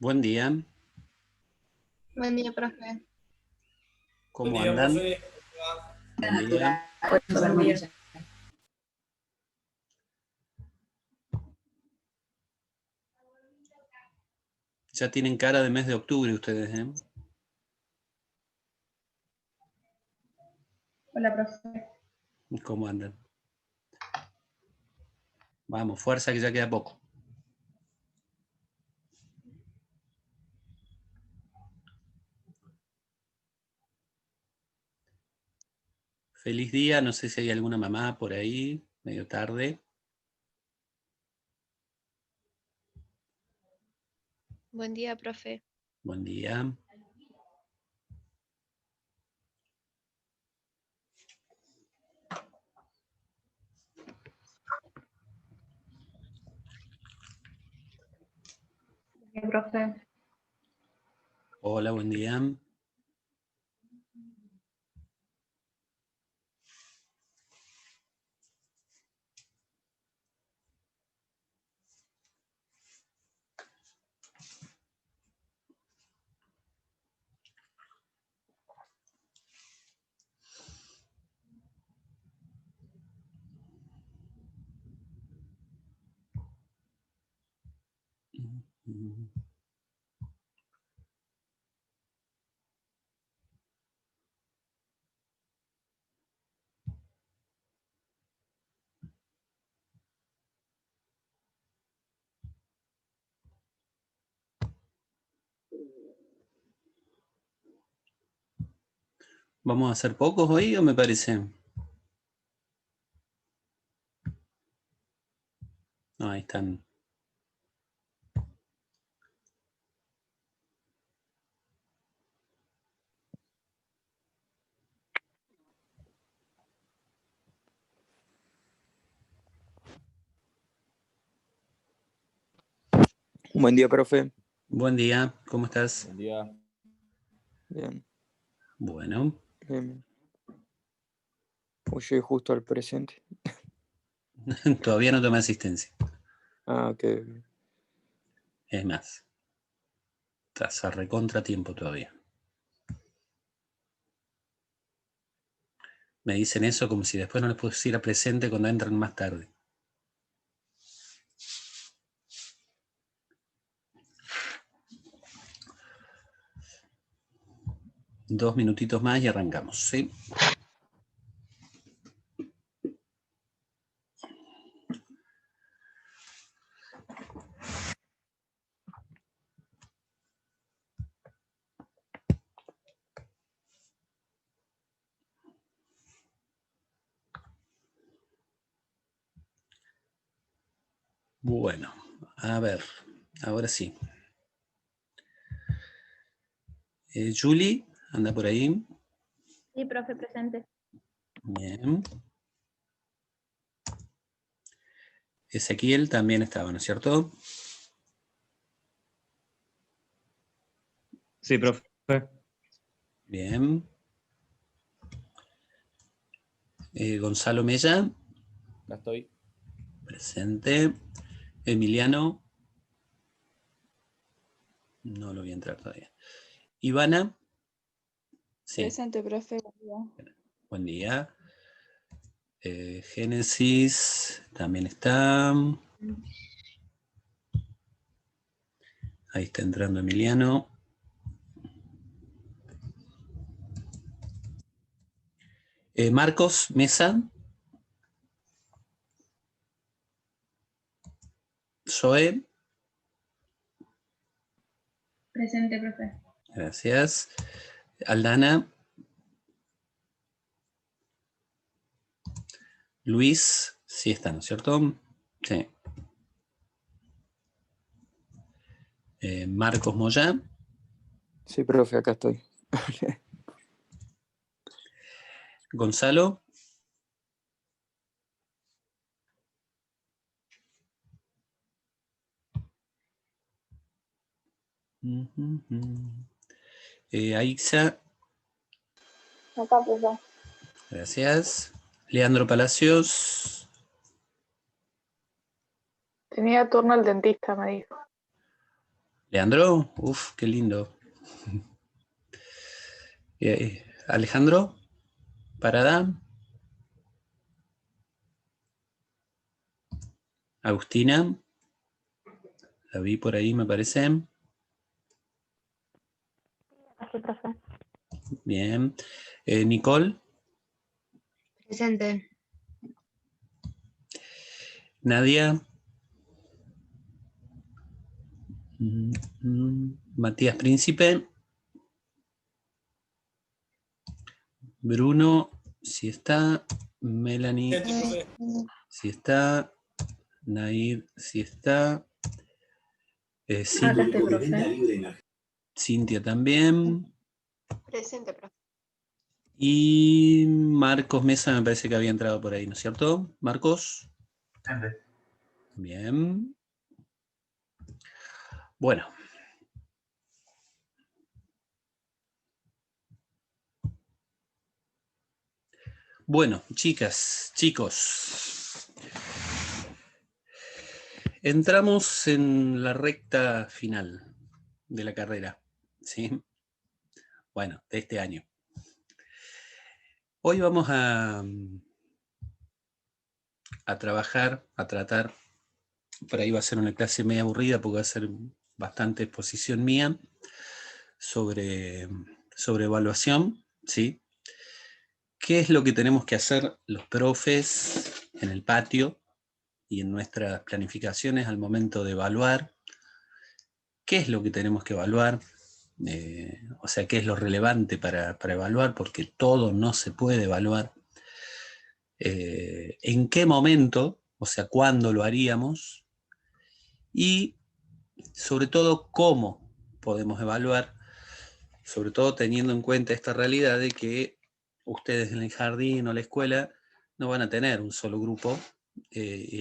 Buen día, Buen día, profe. ¿cómo andan? Buen día. Ya tienen cara de mes de octubre ustedes, ¿eh? Hola, profe. ¿Cómo andan? Vamos, fuerza que ya queda poco. Feliz día, no sé si hay alguna mamá por ahí, medio tarde. Buen día, profe. Buen día. Bien, profe. Hola, buen día. ¿Vamos a hacer pocos hoy o me parece? No, ahí están. Buen día, profe. Buen día, ¿cómo estás? Buen día. Bien. Bueno, Bien. Hoy llegué justo al presente. todavía no tomé asistencia. Ah, ok. Es más, estás a recontratiempo todavía. Me dicen eso como si después no les pusiera presente cuando entran más tarde. Dos minutitos más y arrancamos, ¿sí? Bueno, a ver, ahora sí. Julie, anda por ahí. Sí, profe, presente. Bien. Ezequiel también estaba, ¿no es cierto? Sí, profe. Bien. Gonzalo Mella, Ya estoy. presente. Emiliano, no lo voy a entrar todavía. Ivana, sí, Presente, profe. buen día. Génesis también está. Ahí está entrando Emiliano. Marcos Mesa. Zoe, Presente, profe. gracias. Aldana. Luis, sí está, ¿no es cierto? Sí. Marcos Moya. Sí, profe, acá estoy. Gonzalo. Aixa. Acá, profe. Gracias. Leandro Palacios. Tenía turno el dentista, me dijo. Leandro, uf, qué lindo. Alejandro, Parada, Agustina, la vi por ahí me parece. Sí, profe. Bien. Nicole, Presente. Nadia, Matías Príncipe, Bruno, si está, Melanie, si está, Nair, si está, Acá estoy, profe. Cintia también, Presente, profe. y Marcos Mesa me parece que había entrado por ahí, ¿no es cierto? Marcos. Bien. Bueno. Bueno, chicas, chicos. Entramos en la recta final de la carrera, ¿sí? Bueno, de este año. Hoy vamos a trabajar, a tratar, por ahí va a ser una clase media aburrida porque va a ser bastante exposición mía sobre evaluación, ¿sí? ¿Qué es lo que tenemos que hacer los profes en el patio y en nuestras planificaciones al momento de evaluar? ¿Qué es lo que tenemos que evaluar? O sea, ¿qué es lo relevante para evaluar? Porque todo no se puede evaluar. ¿En qué momento? O sea, ¿cuándo lo haríamos? Y sobre todo, ¿cómo podemos evaluar? Sobre todo teniendo en cuenta esta realidad de que ustedes en el jardín o la escuela no van a tener un solo grupo,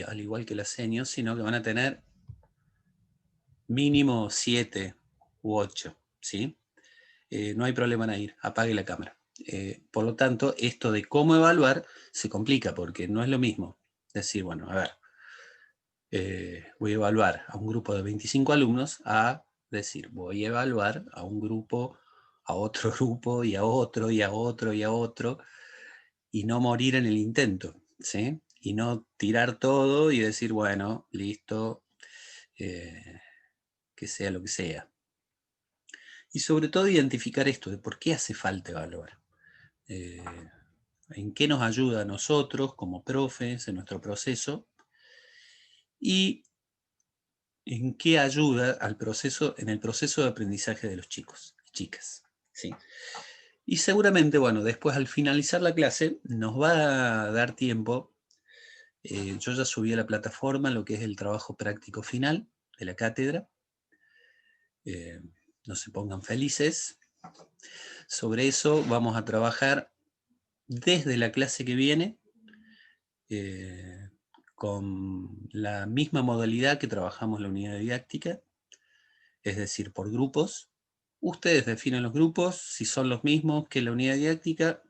al igual que las senios, sino que van a tener mínimo 7 u 8, ¿sí? No hay problema en ir, apague la cámara. Por lo tanto, esto de cómo evaluar se complica porque no es lo mismo decir, bueno, a ver, voy a evaluar a un grupo de 25 alumnos a decir, voy a evaluar a un grupo, a otro grupo y a otro y a otro y a otro y no morir en el intento, ¿sí? Y no tirar todo y decir, bueno, listo, que sea lo que sea. Y sobre todo identificar esto de por qué hace falta evaluar. En qué nos ayuda a nosotros como profes en nuestro proceso y en qué ayuda al proceso, en el proceso de aprendizaje de los chicos y chicas. ¿Sí? Y seguramente, bueno, después al finalizar la clase nos va a dar tiempo. Yo ya subí a la plataforma lo que es el trabajo práctico final de la cátedra. No se pongan felices. Sobre eso vamos a trabajar desde la clase que viene, con la misma modalidad que trabajamos la unidad didáctica, es decir, por grupos. Ustedes definen los grupos, si son los mismos que la unidad didáctica,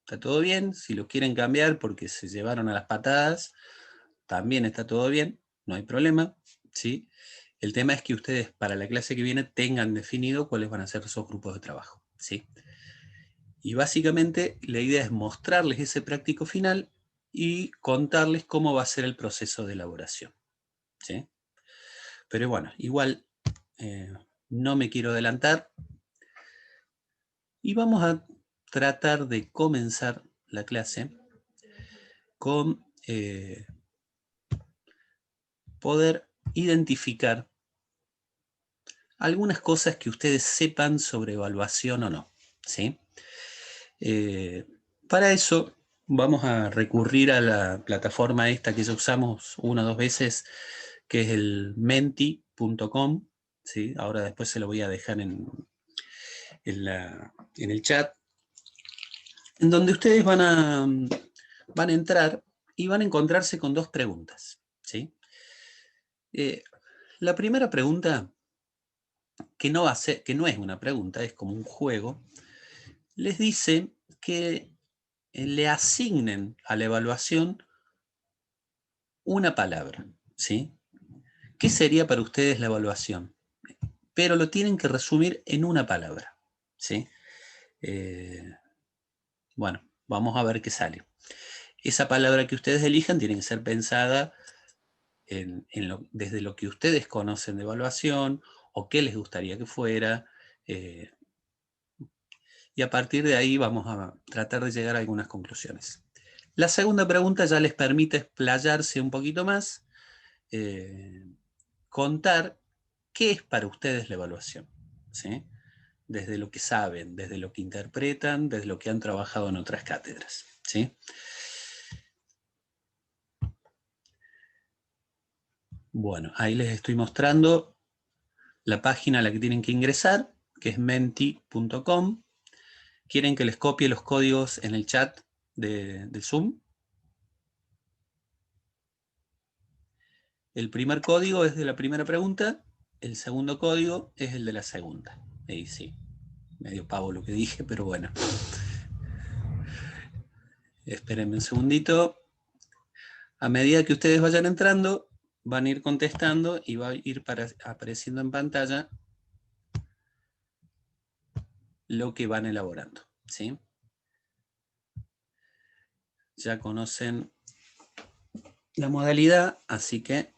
está todo bien. Si los quieren cambiar porque se llevaron a las patadas, también está todo bien, no hay problema, ¿sí? El tema es que ustedes para la clase que viene tengan definido cuáles van a ser esos grupos de trabajo, ¿sí? Y básicamente la idea es mostrarles ese práctico final y contarles cómo va a ser el proceso de elaboración, ¿sí? Pero bueno, igual no me quiero adelantar y vamos a tratar de comenzar la clase con poder identificar algunas cosas que ustedes sepan sobre evaluación o no, ¿sí? Para eso vamos a recurrir a la plataforma esta que ya usamos una o dos veces, que es el menti.com, ¿sí? Ahora después se lo voy a dejar en el chat, en donde ustedes van a entrar y van a encontrarse con dos preguntas, ¿sí? La primera pregunta, que no es una pregunta, es como un juego, les dice que le asignen a la evaluación una palabra, ¿sí? ¿Qué sería para ustedes la evaluación? pero lo tienen que resumir en una palabra, ¿sí? Bueno, vamos a ver qué sale. Esa palabra que ustedes elijan tiene que ser pensada desde lo que ustedes conocen de evaluación o qué les gustaría que fuera, y a partir de ahí vamos a tratar de llegar a algunas conclusiones. La segunda pregunta ya les permite explayarse un poquito más, contar qué es para ustedes la evaluación, ¿sí? Desde lo que saben, desde lo que interpretan, desde lo que han trabajado en otras cátedras, ¿sí? Bueno, ahí les estoy mostrando la página a la que tienen que ingresar, que es menti.com. ¿Quieren que les copie los códigos en el chat del Zoom? El primer código es de la primera pregunta, el segundo código es el de la segunda. Ahí sí, medio pavo lo que dije, pero bueno. Espérenme un segundito. A medida que ustedes vayan entrando, van a ir contestando y va a ir apareciendo en pantalla lo que van elaborando, ¿sí? Ya conocen la modalidad, así que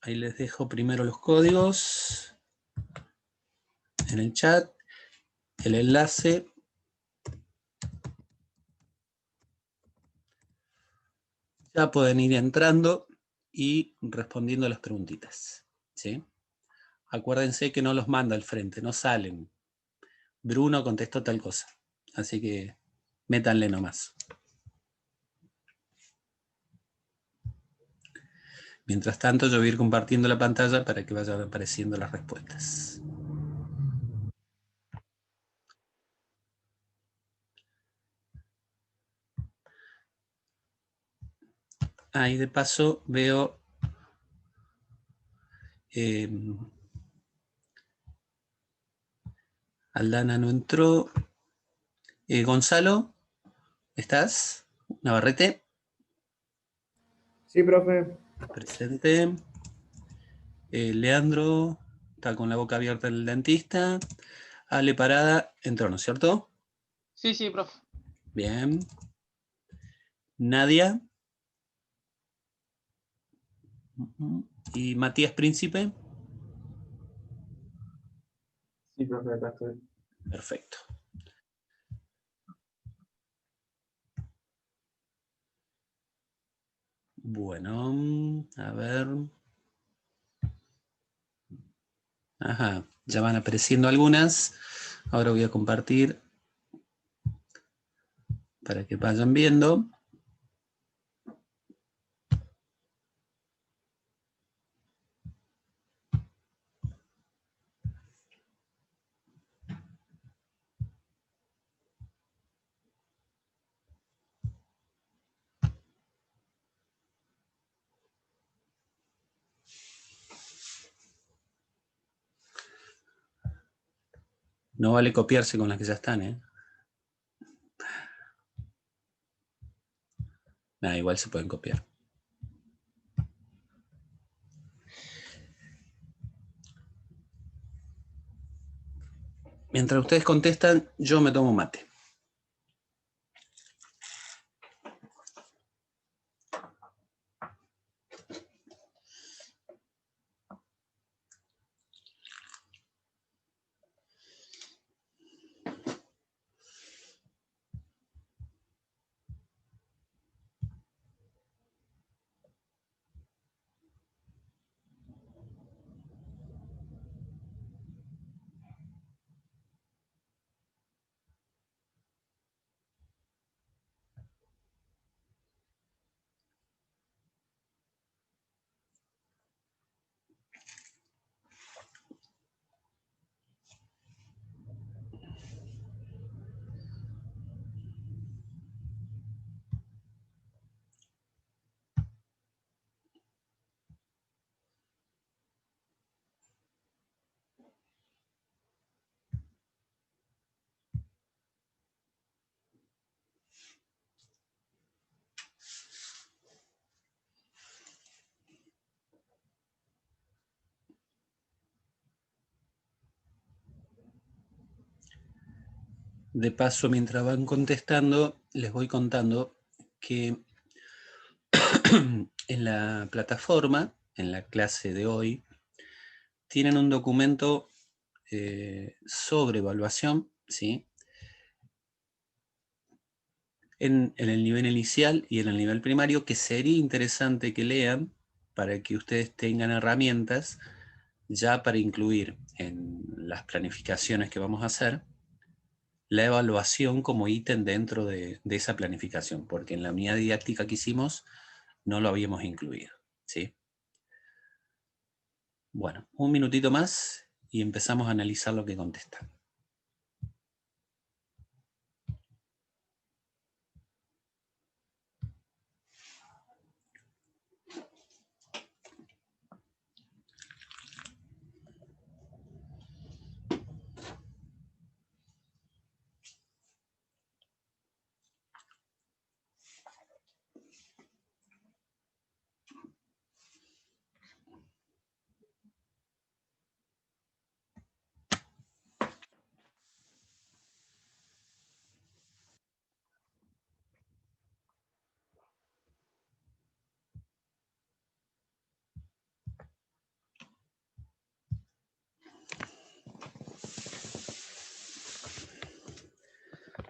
ahí les dejo primero los códigos en el chat, el enlace. Ya pueden ir entrando y respondiendo a las preguntitas, ¿sí? Acuérdense que no los manda al frente, no salen. Bruno contestó tal cosa, así que métanle nomás. Mientras tanto, yo voy a ir compartiendo la pantalla para que vayan apareciendo las respuestas. Ahí de paso veo Aldana no entró. Gonzalo, ¿estás? Navarrete. Sí, profe. Presente. Leandro está con la boca abierta el dentista. Ale Parada entró, ¿no es cierto? Sí, sí, profe. Bien. Nadia. Y Matías Príncipe. Sí, profe, acá estoy. Perfecto. Bueno, a ver. Ajá, ya van apareciendo algunas. Ahora voy a compartir para que vayan viendo. No vale copiarse con las que ya están, ¿eh? Nada, igual se pueden copiar. Mientras ustedes contestan, yo me tomo mate. De paso, mientras van contestando, les voy contando que en la plataforma, en la clase de hoy, tienen un documento sobre evaluación, ¿sí? En el nivel inicial y en el nivel primario, que sería interesante que lean para que ustedes tengan herramientas ya para incluir en las planificaciones que vamos a hacer la evaluación como ítem dentro de esa planificación, porque en la unidad didáctica que hicimos no lo habíamos incluido, ¿sí? Bueno, un minutito más y empezamos a analizar lo que contestan.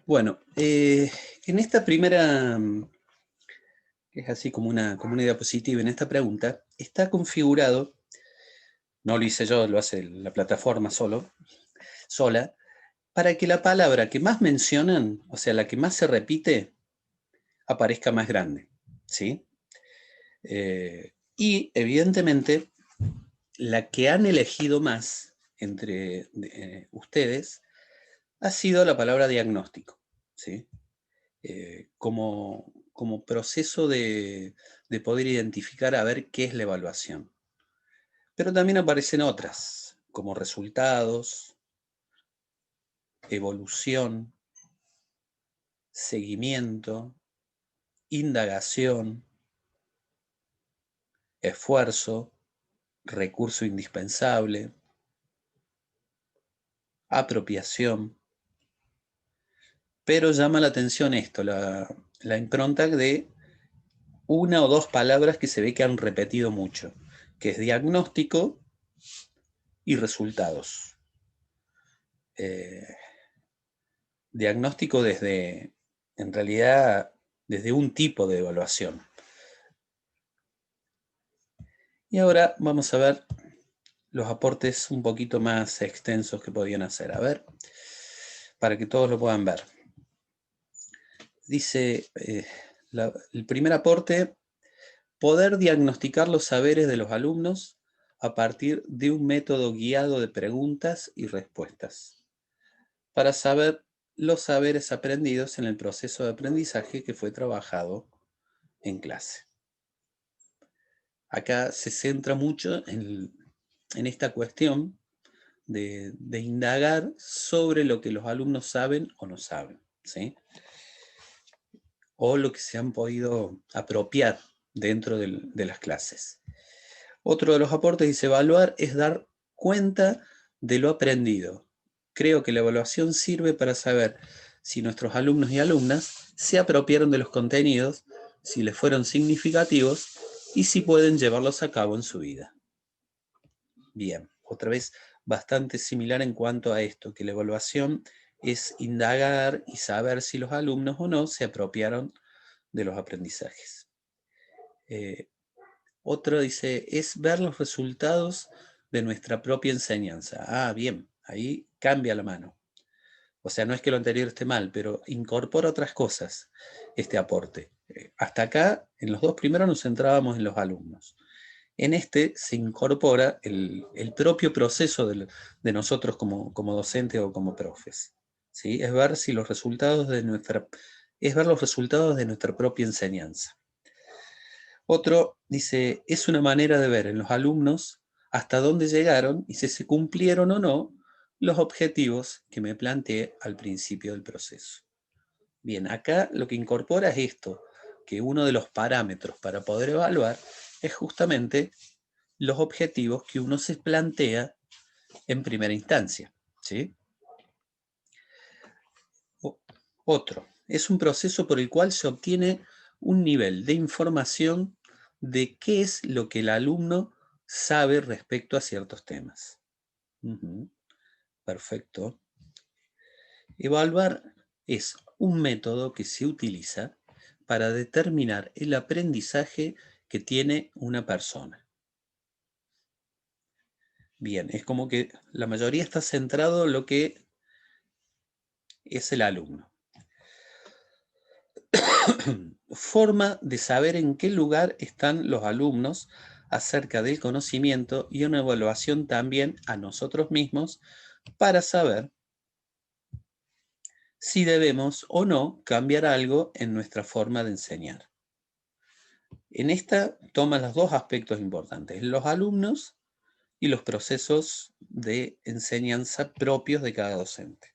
Bueno, en esta primera, que es así como una diapositiva, en esta pregunta, está configurado, no lo hice yo, lo hace la plataforma sola, para que la palabra que más mencionan, o sea, la que más se repite, aparezca más grande, ¿sí? Y evidentemente, la que han elegido más entre ustedes ha sido la palabra diagnóstico, ¿sí? Como proceso de poder identificar a ver qué es la evaluación. Pero también aparecen otras, como resultados, evolución, seguimiento, indagación, esfuerzo, recurso indispensable, apropiación. Pero llama la atención esto, la impronta de una o dos palabras que se ve que han repetido mucho, que es diagnóstico y resultados. Diagnóstico en realidad, desde un tipo de evaluación. Y ahora vamos a ver los aportes un poquito más extensos que podían hacer. A ver, para que todos lo puedan ver. Dice el primer aporte: poder diagnosticar los saberes de los alumnos a partir de un método guiado de preguntas y respuestas, para saber los saberes aprendidos en el proceso de aprendizaje que fue trabajado en clase. Acá se centra mucho en esta cuestión de indagar sobre lo que los alumnos saben o no saben, ¿sí? O lo que se han podido apropiar dentro de las clases. Otro de los aportes dice: evaluar es dar cuenta de lo aprendido. Creo que la evaluación sirve para saber si nuestros alumnos y alumnas se apropiaron de los contenidos, si les fueron significativos y si pueden llevarlos a cabo en su vida. Bien, otra vez bastante similar en cuanto a esto, que la evaluación es indagar y saber si los alumnos o no se apropiaron de los aprendizajes. Otro dice, es ver los resultados de nuestra propia enseñanza. Ah, bien, ahí cambia la mano. O sea, no es que lo anterior esté mal, pero incorpora otras cosas este aporte. Hasta acá, en los dos primeros nos centrábamos en los alumnos. En este se incorpora el propio proceso de nosotros como docentes o como profes, ¿sí? Es ver si los resultados es ver los resultados de nuestra propia enseñanza. Otro dice, es una manera de ver en los alumnos hasta dónde llegaron y si se cumplieron o no los objetivos que me planteé al principio del proceso. Bien, acá lo que incorpora es esto, que uno de los parámetros para poder evaluar es justamente los objetivos que uno se plantea en primera instancia, ¿sí? Otro, es un proceso por el cual se obtiene un nivel de información de qué es lo que el alumno sabe respecto a ciertos temas. Perfecto. Evaluar es un método que se utiliza para determinar el aprendizaje que tiene una persona. Bien, es como que la mayoría está centrado en lo que es el alumno. Forma de saber en qué lugar están los alumnos acerca del conocimiento y una evaluación también a nosotros mismos para saber si debemos o no cambiar algo en nuestra forma de enseñar. En esta toma los dos aspectos importantes, los alumnos y los procesos de enseñanza propios de cada docente.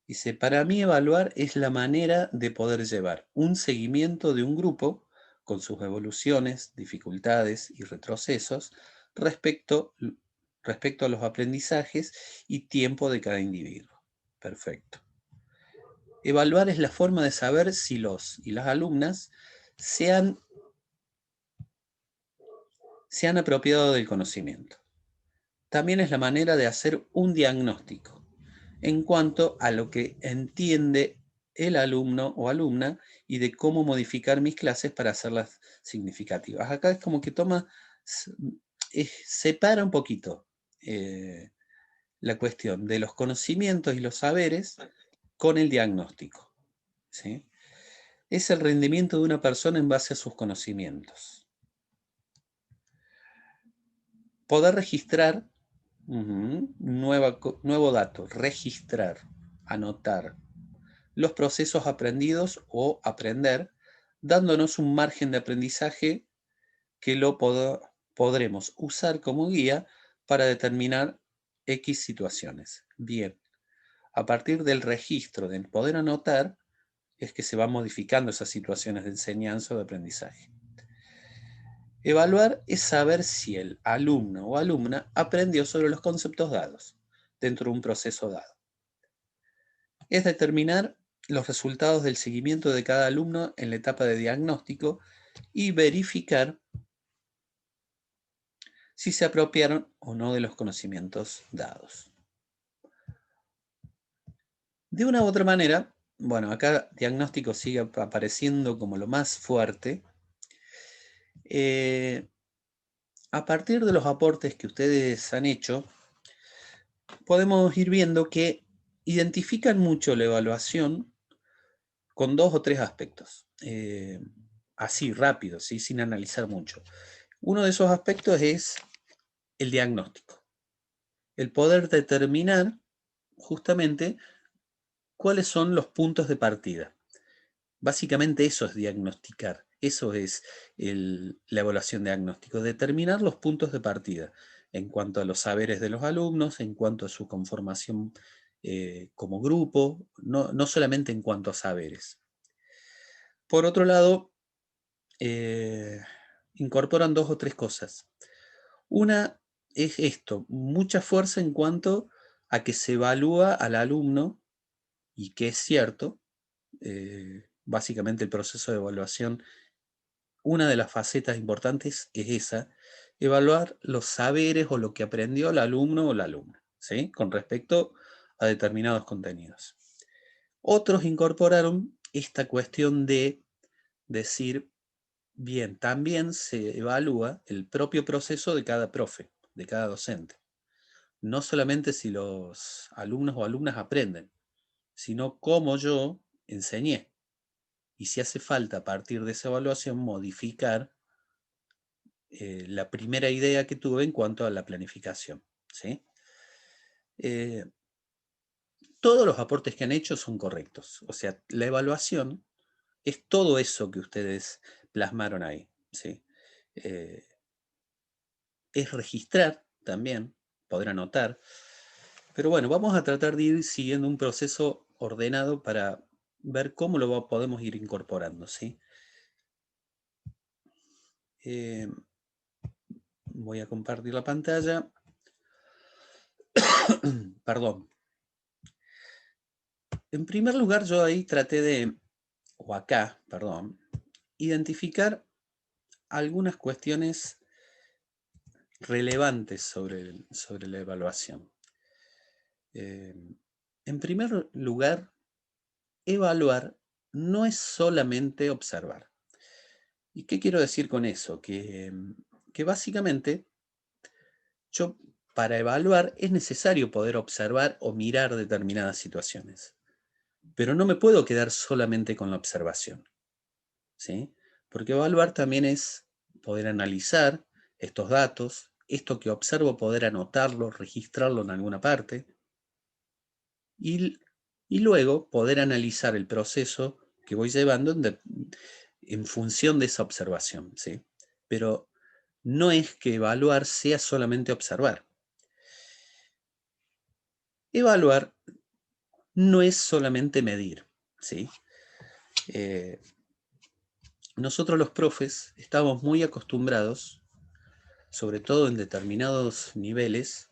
Dice, para mí evaluar es la manera de poder llevar un seguimiento de un grupo con sus evoluciones, dificultades y retrocesos respecto a los aprendizajes y tiempo de cada individuo. Perfecto. Evaluar es la forma de saber si los y las alumnas se han apropiado del conocimiento. También es la manera de hacer un diagnóstico en cuanto a lo que entiende el alumno o alumna y de cómo modificar mis clases para hacerlas significativas. Acá es como que separa un poquito la cuestión de los conocimientos y los saberes con el diagnóstico, ¿sí? Es el rendimiento de una persona en base a sus conocimientos. Poder registrar, nuevo dato, registrar, anotar los procesos aprendidos o aprender, dándonos un margen de aprendizaje que lo podremos usar como guía para determinar X situaciones. Bien, a partir del registro, del poder anotar, es que se van modificando esas situaciones de enseñanza o de aprendizaje. Evaluar es saber si el alumno o alumna aprendió sobre los conceptos dados dentro de un proceso dado. Es determinar los resultados del seguimiento de cada alumno en la etapa de diagnóstico y verificar si se apropiaron o no de los conocimientos dados. De una u otra manera, bueno, acá diagnóstico sigue apareciendo como lo más fuerte. A partir de los aportes que ustedes han hecho, podemos ir viendo que identifican mucho la evaluación con 2 o 3 aspectos. Así, rápido, ¿sí? Sin analizar mucho. Uno de esos aspectos es el diagnóstico. El poder determinar justamente cuáles son los puntos de partida. Básicamente eso es diagnosticar. Eso es la evaluación de diagnóstico. Determinar los puntos de partida en cuanto a los saberes de los alumnos, en cuanto a su conformación como grupo, no solamente en cuanto a saberes. Por otro lado, incorporan 2 o 3 cosas. Una es esto, mucha fuerza en cuanto a que se evalúa al alumno, y que es cierto, básicamente el proceso de evaluación, una de las facetas importantes es esa, evaluar los saberes o lo que aprendió el alumno o la alumna, ¿sí? Con respecto a determinados contenidos. Otros incorporaron esta cuestión de decir, bien, también se evalúa el propio proceso de cada profe, de cada docente. No solamente si los alumnos o alumnas aprenden, sino cómo yo enseñé. Y si hace falta, a partir de esa evaluación, modificar la primera idea que tuve en cuanto a la planificación, ¿sí? Todos los aportes que han hecho son correctos. O sea, la evaluación es todo eso que ustedes plasmaron ahí, ¿sí? Es registrar también, poder anotar. Pero bueno, vamos a tratar de ir siguiendo un proceso ordenado para ver cómo lo podemos ir incorporando, ¿sí? Voy a compartir la pantalla. Perdón. En primer lugar, yo ahí traté de, identificar algunas cuestiones relevantes sobre la evaluación. En primer lugar, evaluar no es solamente observar. ¿Y qué quiero decir con eso? Que básicamente yo para evaluar es necesario poder observar o mirar determinadas situaciones. Pero no me puedo quedar solamente con la observación, ¿sí? Porque evaluar también es poder analizar estos datos, esto que observo, poder anotarlo, registrarlo en alguna parte, y luego poder analizar el proceso que voy llevando en función de esa observación, ¿sí? Pero no es que evaluar sea solamente observar. Evaluar no es solamente medir, ¿sí? Nosotros los profes estamos muy acostumbrados, sobre todo en determinados niveles,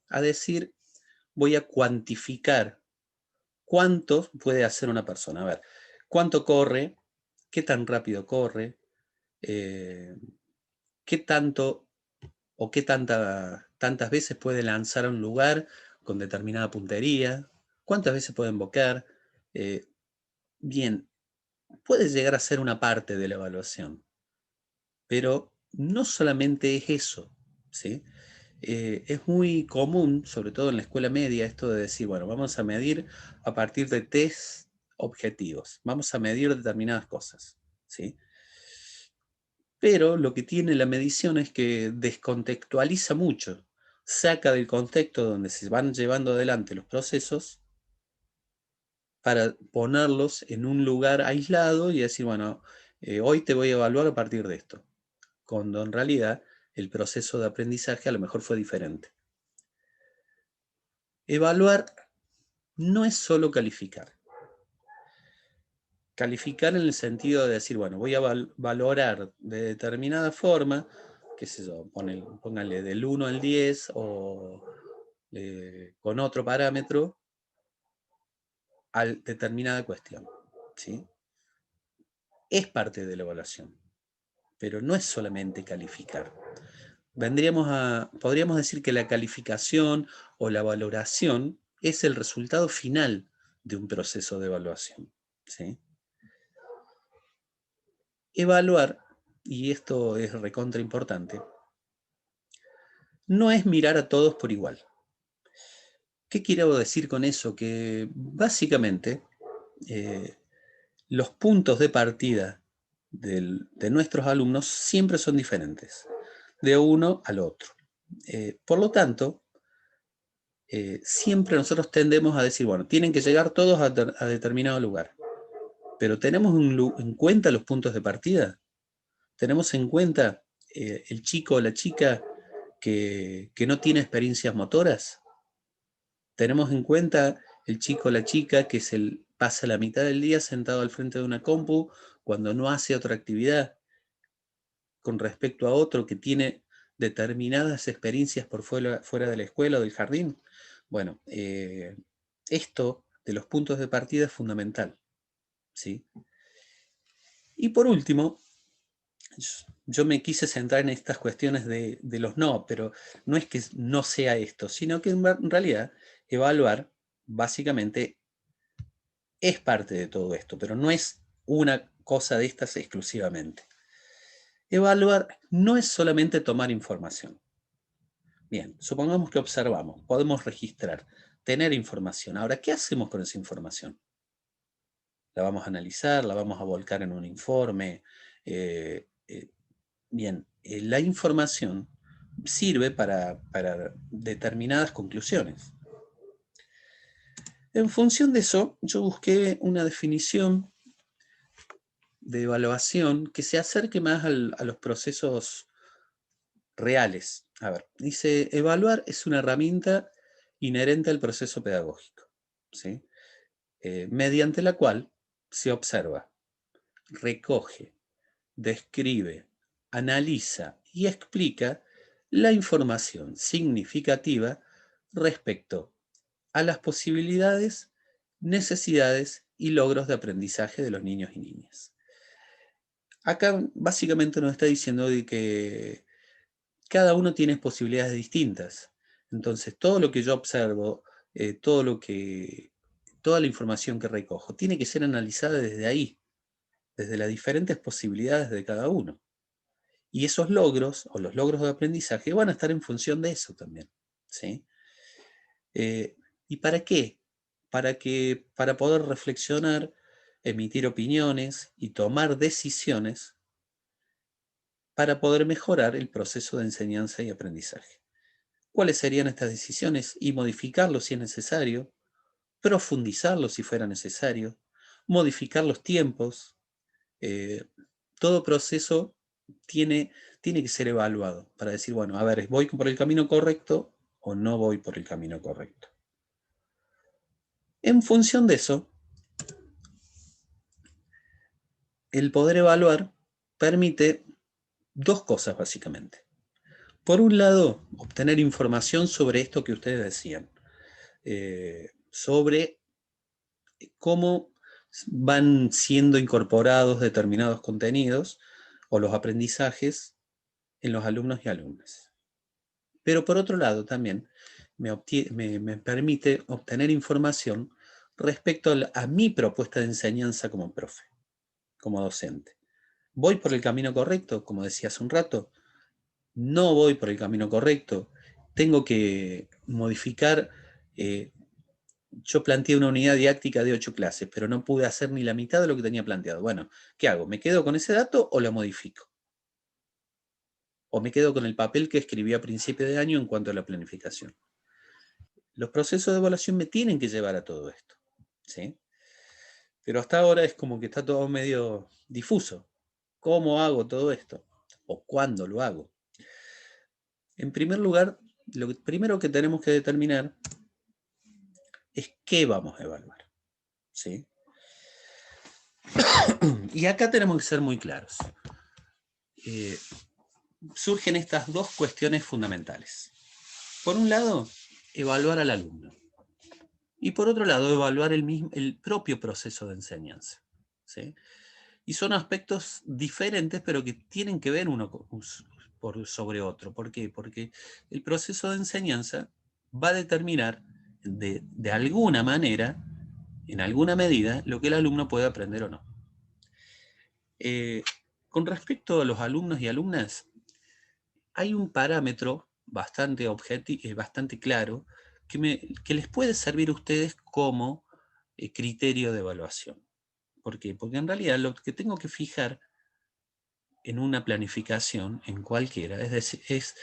a decir, voy a cuantificar cuánto puede hacer una persona. A ver, cuánto corre, qué tan rápido corre, qué tanto o qué tantas veces puede lanzar a un lugar con determinada puntería, cuántas veces puede invocar. Bien, puede llegar a ser una parte de la evaluación, pero no solamente es eso, ¿sí? Es muy común, sobre todo en la escuela media, esto de decir, bueno, vamos a medir a partir de test objetivos, vamos a medir determinadas cosas, ¿sí? Pero lo que tiene la medición es que descontextualiza mucho, saca del contexto donde se van llevando adelante los procesos para ponerlos en un lugar aislado y decir, bueno, hoy te voy a evaluar a partir de esto, cuando en realidad el proceso de aprendizaje a lo mejor fue diferente. Evaluar no es solo calificar. Calificar en el sentido de decir, bueno, voy a valorar de determinada forma, qué sé yo, póngale del 1 al 10 o con otro parámetro a determinada cuestión, ¿sí? Es parte de la evaluación, pero no es solamente calificar. Podríamos decir que la calificación o la valoración es el resultado final de un proceso de evaluación, ¿sí? Evaluar, y esto es recontra importante, no es mirar a todos por igual. ¿Qué quiero decir con eso? Que básicamente los puntos de partida de nuestros alumnos siempre son diferentes, de uno al otro. Por lo tanto, siempre nosotros tendemos a decir, bueno, tienen que llegar todos a determinado lugar, pero ¿tenemos en cuenta los puntos de partida? ¿Tenemos en cuenta el chico o la chica que no tiene experiencias motoras? ¿Tenemos en cuenta el chico o la chica que pasa la mitad del día sentado al frente de una compu cuando no hace otra actividad con respecto a otro que tiene determinadas experiencias por fuera de la escuela o del jardín? Bueno, esto de los puntos de partida es fundamental, ¿sí? Y por último, yo me quise centrar en estas cuestiones de los no, pero no es que no sea esto, sino que en realidad evaluar básicamente es parte de todo esto, pero no es una cosa de estas exclusivamente. Evaluar no es solamente tomar información. Bien, supongamos que observamos, podemos registrar, tener información. Ahora, ¿qué hacemos con esa información? ¿La vamos a analizar? ¿La vamos a volcar en un informe? Bien, la información sirve para determinadas conclusiones. En función de eso, yo busqué una definición de evaluación que se acerque más a los procesos reales. A ver, dice, evaluar es una herramienta inherente al proceso pedagógico, ¿sí? Mediante la cual se observa, recoge, describe, analiza y explica la información significativa respecto a las posibilidades necesidades y logros de aprendizaje de los niños y niñas. Acá básicamente nos está diciendo de que cada uno tiene posibilidades distintas. Entonces, todo lo que yo observo, toda la información que recojo, tiene que ser analizada desde ahí, desde las diferentes posibilidades de cada uno. Y esos logros, o los logros de aprendizaje, van a estar en función de eso también, ¿sí? ¿Y para qué? Para poder reflexionar, emitir opiniones y tomar decisiones para poder mejorar el proceso de enseñanza y aprendizaje. ¿Cuáles serían estas decisiones? Y modificarlo si es necesario, profundizarlo si fuera necesario, modificar los tiempos. Todo proceso tiene que ser evaluado para decir, bueno, a ver, ¿voy por el camino correcto o no voy por el camino correcto? En función de eso, el poder evaluar permite dos cosas básicamente. Por un lado, obtener información sobre esto que ustedes decían, sobre cómo van siendo incorporados determinados contenidos o los aprendizajes en los alumnos y alumnas. Pero por otro lado también me permite obtener información respecto a mi propuesta de enseñanza como profe, como docente. ¿Voy por el camino correcto? Como decía hace un rato. No voy por el camino correcto. Tengo que modificar. Yo planteé una unidad didáctica de 8 clases, pero no pude hacer ni la mitad de lo que tenía planteado. Bueno, ¿qué hago? ¿Me quedo con ese dato o lo modifico? ¿O me quedo con el papel que escribí a principio de año en cuanto a la planificación? Los procesos de evaluación me tienen que llevar a todo esto, ¿sí? Pero hasta ahora es como que está todo medio difuso. ¿Cómo hago todo esto? ¿O cuándo lo hago? En primer lugar, lo primero que tenemos que determinar es qué vamos a evaluar, ¿sí? Y acá tenemos que ser muy claros. Surgen estas dos cuestiones fundamentales. Por un lado, evaluar al alumno. Y por otro lado, evaluar el propio proceso de enseñanza, ¿sí? Y son aspectos diferentes, pero que tienen que ver uno sobre otro. ¿Por qué? Porque el proceso de enseñanza va a determinar de alguna manera, en alguna medida, lo que el alumno puede aprender o no. Con respecto a los alumnos y alumnas, hay un parámetro bastante claro que les puede servir a ustedes como criterio de evaluación. ¿Por qué? Porque en realidad lo que tengo que fijar en una planificación, en cualquiera, es decir, es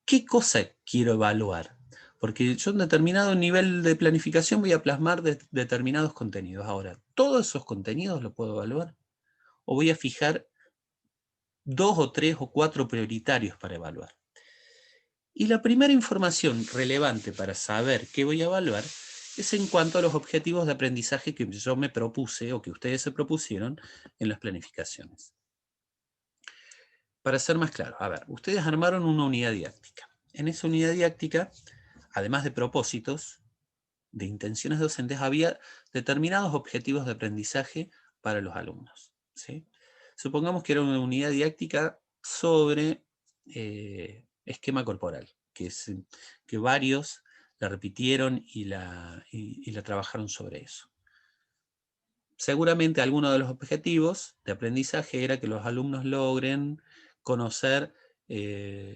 qué cosa quiero evaluar. Porque yo en determinado nivel de planificación voy a plasmar determinados contenidos. Ahora, ¿todos esos contenidos los puedo evaluar? ¿O voy a fijar 2 o 3 o 4 prioritarios para evaluar? Y la primera información relevante para saber qué voy a evaluar es en cuanto a los objetivos de aprendizaje que yo me propuse o que ustedes se propusieron en las planificaciones. Para ser más claro, a ver, ustedes armaron una unidad didáctica. En esa unidad didáctica, además de propósitos, de intenciones docentes, había determinados objetivos de aprendizaje para los alumnos, ¿sí? Supongamos que era una unidad didáctica sobre esquema corporal, que varios la repitieron y la trabajaron sobre eso. Seguramente alguno de los objetivos de aprendizaje era que los alumnos logren conocer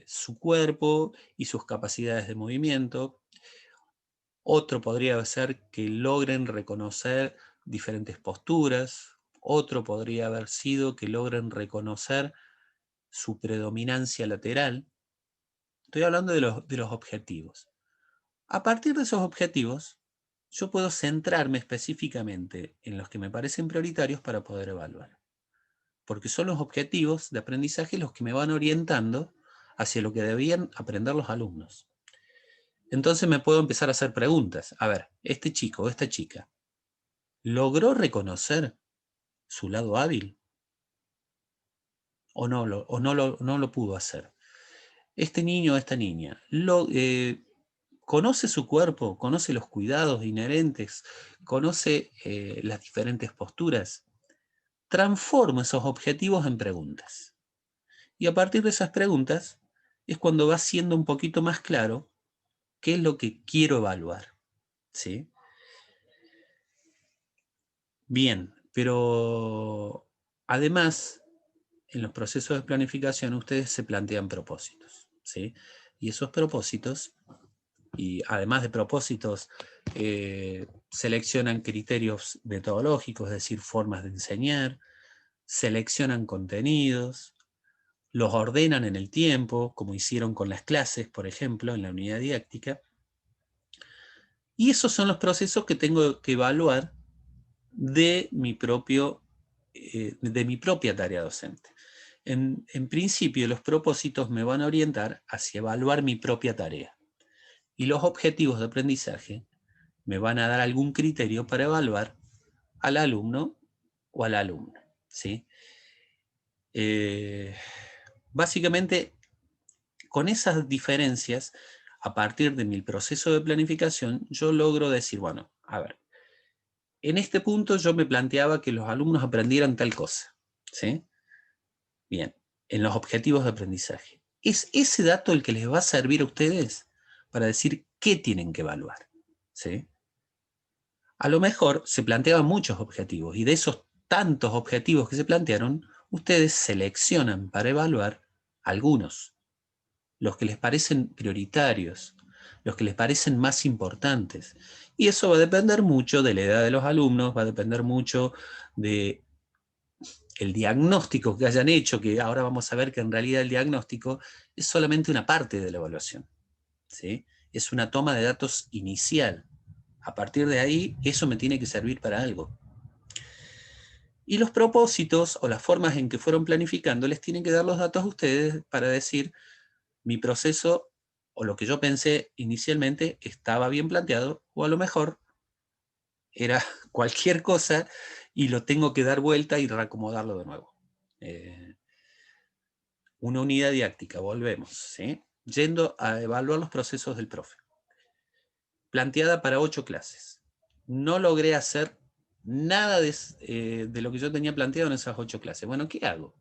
su cuerpo y sus capacidades de movimiento. Otro podría ser que logren reconocer diferentes posturas. Otro podría haber sido que logren reconocer su predominancia lateral. Estoy hablando de los objetivos. A partir de esos objetivos, yo puedo centrarme específicamente en los que me parecen prioritarios para poder evaluar. Porque son los objetivos de aprendizaje los que me van orientando hacia lo que debían aprender los alumnos. Entonces me puedo empezar a hacer preguntas. A ver, este chico o esta chica, ¿logró reconocer su lado hábil? ¿O no lo pudo hacer? Este niño o esta niña, conoce su cuerpo, conoce los cuidados inherentes, conoce las diferentes posturas, transforma esos objetivos en preguntas. Y a partir de esas preguntas es cuando va siendo un poquito más claro qué es lo que quiero evaluar, ¿sí? Bien, pero además, en los procesos de planificación ustedes se plantean propósitos, ¿sí? Y esos propósitos, y además de propósitos, seleccionan criterios metodológicos, es decir, formas de enseñar, seleccionan contenidos, los ordenan en el tiempo, como hicieron con las clases, por ejemplo, en la unidad didáctica. Y esos son los procesos que tengo que evaluar de mi propia tarea docente. En principio, los propósitos me van a orientar hacia evaluar mi propia tarea. Y los objetivos de aprendizaje me van a dar algún criterio para evaluar al alumno o a la alumna, ¿sí? Básicamente, con esas diferencias, a partir de mi proceso de planificación, yo logro decir, bueno, a ver, en este punto yo me planteaba que los alumnos aprendieran tal cosa, ¿sí? Bien, en los objetivos de aprendizaje. ¿Es ese dato el que les va a servir a ustedes para decir qué tienen que evaluar? ¿Sí? A lo mejor se planteaban muchos objetivos, y de esos tantos objetivos que se plantearon, ustedes seleccionan para evaluar algunos, los que les parecen prioritarios, los que les parecen más importantes. Y eso va a depender mucho de la edad de los alumnos, va a depender mucho de el diagnóstico que hayan hecho, que ahora vamos a ver que en realidad el diagnóstico es solamente una parte de la evaluación, ¿sí? Es una toma de datos inicial. A partir de ahí, eso me tiene que servir para algo. Y los propósitos o las formas en que fueron planificando les tienen que dar los datos a ustedes para decir, mi proceso o lo que yo pensé inicialmente estaba bien planteado, o a lo mejor era cualquier cosa y lo tengo que dar vuelta y reacomodarlo de nuevo. Una unidad didáctica, volvemos, ¿sí? Yendo a evaluar los procesos del profe. Planteada para 8 clases. No logré hacer nada de lo que yo tenía planteado en esas 8 clases. Bueno, ¿qué hago?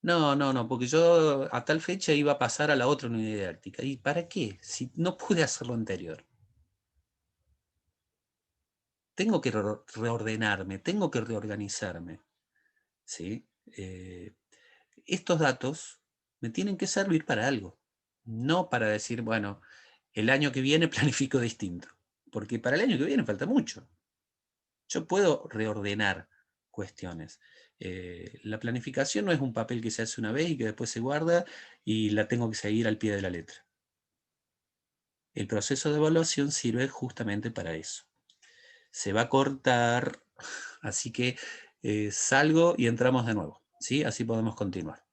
No, porque yo a tal fecha iba a pasar a la otra unidad didáctica. ¿Y para qué? Si no pude hacer lo anterior. Tengo que reordenarme, tengo que reorganizarme, ¿sí? Estos datos me tienen que servir para algo, no para decir, bueno, el año que viene planifico distinto, porque para el año que viene falta mucho. Yo puedo reordenar cuestiones. La planificación no es un papel que se hace una vez y que después se guarda y la tengo que seguir al pie de la letra. El proceso de evaluación sirve justamente para eso. Se va a cortar, así que salgo y entramos de nuevo, ¿sí? Así podemos continuar.